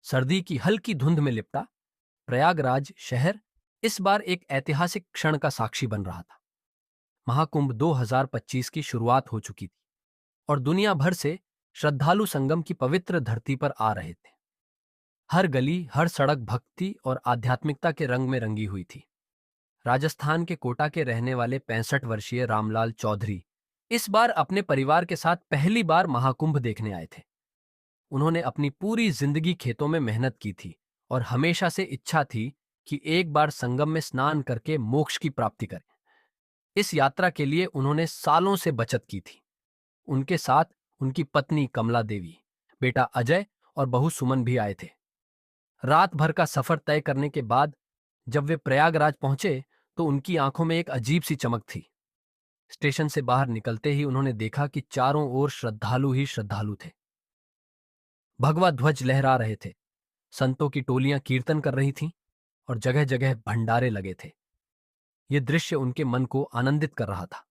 सर्दी की हल्की धुंध में लिपटा प्रयागराज शहर इस बार एक ऐतिहासिक क्षण का साक्षी बन रहा था। महाकुंभ 2025 की शुरुआत हो चुकी थी और दुनिया भर से श्रद्धालु संगम की पवित्र धरती पर आ रहे थे। हर गली हर सड़क भक्ति और आध्यात्मिकता के रंग में रंगी हुई थी। राजस्थान के कोटा के रहने वाले 65 वर्षीय रामलाल चौधरी इस बार अपने परिवार के साथ पहली बार महाकुंभ देखने आए थे। उन्होंने अपनी पूरी जिंदगी खेतों में मेहनत की थी और हमेशा से इच्छा थी कि एक बार संगम में स्नान करके मोक्ष की प्राप्ति करें। इस यात्रा के लिए उन्होंने सालों से बचत की थी। उनके साथ उनकी पत्नी कमला देवी, बेटा अजय और बहू सुमन भी आए थे। रात भर का सफर तय करने के बाद जब वे प्रयागराज पहुंचे तो उनकी आंखों में एक अजीब सी चमक थी। स्टेशन से बाहर निकलते ही उन्होंने देखा कि चारों ओर श्रद्धालु ही श्रद्धालु थे। भगवा ध्वज लहरा रहे थे, संतों की टोलियां कीर्तन कर रही थीं और जगह जगह भंडारे लगे थे। ये दृश्य उनके मन को आनंदित कर रहा था।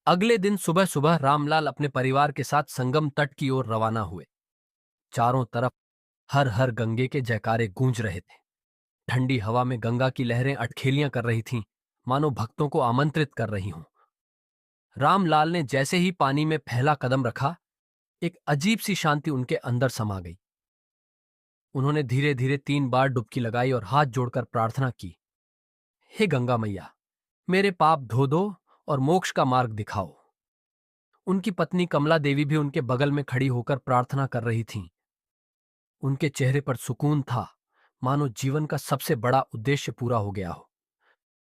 अगले दिन सुबह सुबह रामलाल अपने परिवार के साथ संगम तट की ओर रवाना हुए। चारों तरफ हर हर गंगे के जयकारे गूंज रहे थे। ठंडी हवा में गंगा की लहरें अटखेलियां कर रही थीं, मानो भक्तों को आमंत्रित कर रही हों। रामलाल ने जैसे ही पानी में पहला कदम रखा, एक अजीब सी शांति उनके अंदर समा गई। उन्होंने धीरे धीरे 3 बार डुबकी लगाई और हाथ जोड़कर प्रार्थना की, हे गंगा मैया, मेरे पाप धो दो और मोक्ष का मार्ग दिखाओ। उनकी पत्नी कमला देवी भी उनके बगल में खड़ी होकर प्रार्थना कर रही थीं। उनके चेहरे पर सुकून था, मानो जीवन का सबसे बड़ा उद्देश्य पूरा हो गया हो।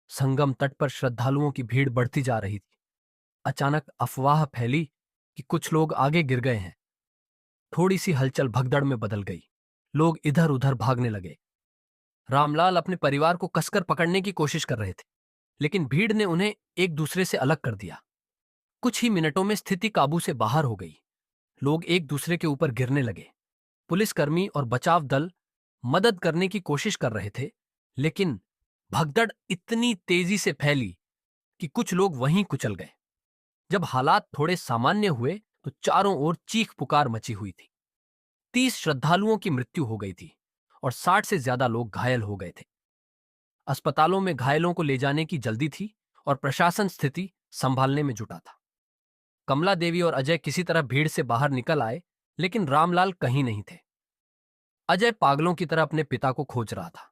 संगम तट पर श्रद्धालुओं की भीड़ बढ़ती जा रही थी। अचानक अफवाह फैली कि कुछ लोग आगे गिर गए हैं। थोड़ी सी हलचल भगदड़ में बदल गई। लोग इधर उधर भागने लगे। रामलाल अपने परिवार को कसकर पकड़ने की कोशिश कर रहे थे, लेकिन भीड़ ने उन्हें एक दूसरे से अलग कर दिया। कुछ ही मिनटों में स्थिति काबू से बाहर हो गई। लोग एक दूसरे के ऊपर गिरने लगे। पुलिसकर्मी और बचाव दल मदद करने की कोशिश कर रहे थे, लेकिन भगदड़ इतनी तेजी से फैली कि कुछ लोग वहीं कुचल गए। जब हालात थोड़े सामान्य हुए तो चारों ओर चीख पुकार मची हुई थी। 30 श्रद्धालुओं की मृत्यु हो गई थी और 60 से ज्यादा लोग घायल हो गए थे। अस्पतालों में घायलों को ले जाने की जल्दी थी और प्रशासन स्थिति संभालने में जुटा था। कमला देवी और अजय किसी तरह भीड़ से बाहर निकल आए, लेकिन रामलाल कहीं नहीं थे। अजय पागलों की तरह अपने पिता को खोज रहा था।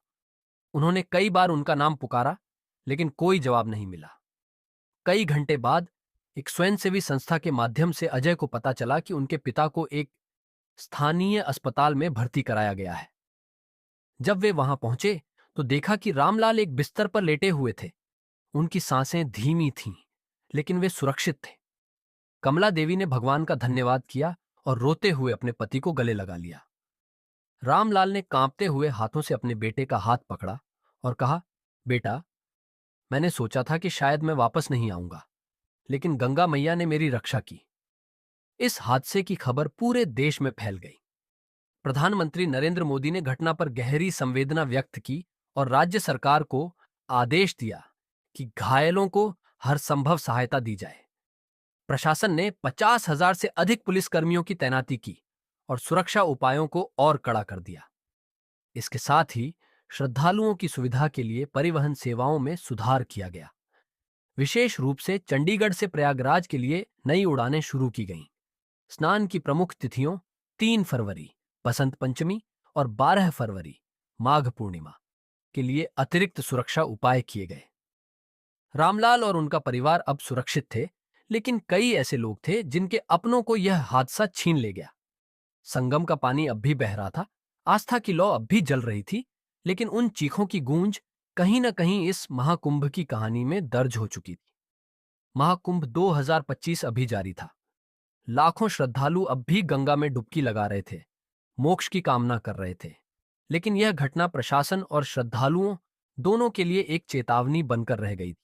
उन्होंने कई बार उनका नाम पुकारा, लेकिन कोई जवाब नहीं मिला। कई घंटे बाद एक स्वयंसेवी संस्था के माध्यम से अजय को पता चला कि उनके पिता को एक स्थानीय अस्पताल में भर्ती कराया गया है। जब वे वहां पहुंचे तो देखा कि रामलाल एक बिस्तर पर लेटे हुए थे। उनकी सांसें धीमी थीं, लेकिन वे सुरक्षित थे। कमला देवी ने भगवान का धन्यवाद किया और रोते हुए अपने पति को गले लगा लिया। रामलाल ने कांपते हुए हाथों से अपने बेटे का हाथ पकड़ा और कहा, बेटा, मैंने सोचा था कि शायद मैं वापस नहीं आऊंगा, लेकिन गंगा मैया ने मेरी रक्षा की। इस हादसे की खबर पूरे देश में फैल गई। प्रधानमंत्री नरेंद्र मोदी ने घटना पर गहरी संवेदना व्यक्त की और राज्य सरकार को आदेश दिया कि घायलों को हर संभव सहायता दी जाए। प्रशासन ने 50,000 से अधिक पुलिसकर्मियों की तैनाती की और सुरक्षा उपायों को और कड़ा कर दिया। इसके साथ ही श्रद्धालुओं की सुविधा के लिए परिवहन सेवाओं में सुधार किया गया। विशेष रूप से चंडीगढ़ से प्रयागराज के लिए नई उड़ानें शुरू की गईं। स्नान की प्रमुख तिथियों 3 फरवरी बसंत पंचमी और 12 फरवरी माघ पूर्णिमा के लिए अतिरिक्त सुरक्षा उपाय किए गए। रामलाल और उनका परिवार अब सुरक्षित थे, लेकिन कई ऐसे लोग थे जिनके अपनों को यह हादसा छीन ले गया। संगम का पानी अब भी बह रहा था, आस्था की लौ अब भी जल रही थी, लेकिन उन चीखों की गूंज कहीं न कहीं इस महाकुंभ की कहानी में दर्ज हो चुकी थी। महाकुंभ 2025 अभी जारी था। लाखों श्रद्धालु अब भी गंगा में डुबकी लगा रहे थे, मोक्ष की कामना कर रहे थे। लेकिन यह घटना प्रशासन और श्रद्धालुओं दोनों के लिए एक चेतावनी बनकर रह गई थी।